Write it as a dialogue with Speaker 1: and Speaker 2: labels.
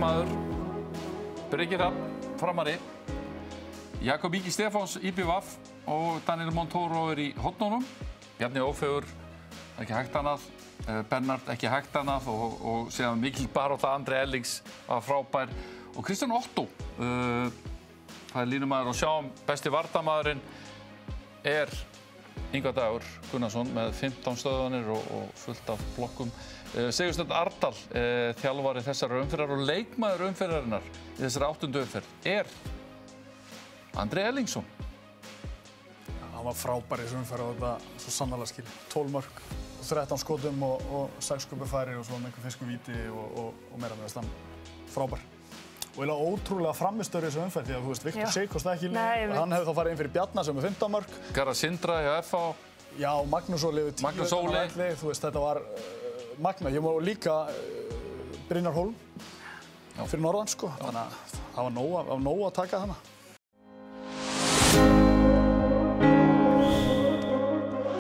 Speaker 1: markmaður, Birgir Hrafn, framari, Jakob Ingi Stefáns, IBVF og Daniel Montoro í hornunum. Bjarni Ófeigur, ekki hægt annað, Bernhard, ekki hægt annað og síðan mikil barátta Andri Ellings var frábær og Kristján Otto, það línumaður og sjáum besti vardamaðurinn Ingvar Dagur Gunnarsson með 15 stöðvanir og fullt af blokkum. Sigursteinn Ardal, þjálfari þessarar umferðar og leikmaður umferðarinnar í þessari 8. umferð Andri Ellingsson.
Speaker 2: Hann var frábær í þessu umferð og þetta svo sannarlega skil. 12 mörk, 13 skotum og 6 skupufæri og svo einhver fiskuvíti og meira með þessu frábær. Og eiginlega ótrúlega framistöður í þessu umferð því að þú veist, Viktor Seykost ekki hann hefði þá farið inn fyrir Bjarna sem með 15 mörk.
Speaker 1: Garðar Sindra hjá FH.
Speaker 2: Já, Magnús Óli við 10.
Speaker 1: Magnús Óli.
Speaker 2: Þú veist, þetta var magna. Ég má líka Brynjar Hólm fyrir norðan, sko. Þannig að það var nóg að taka þarna.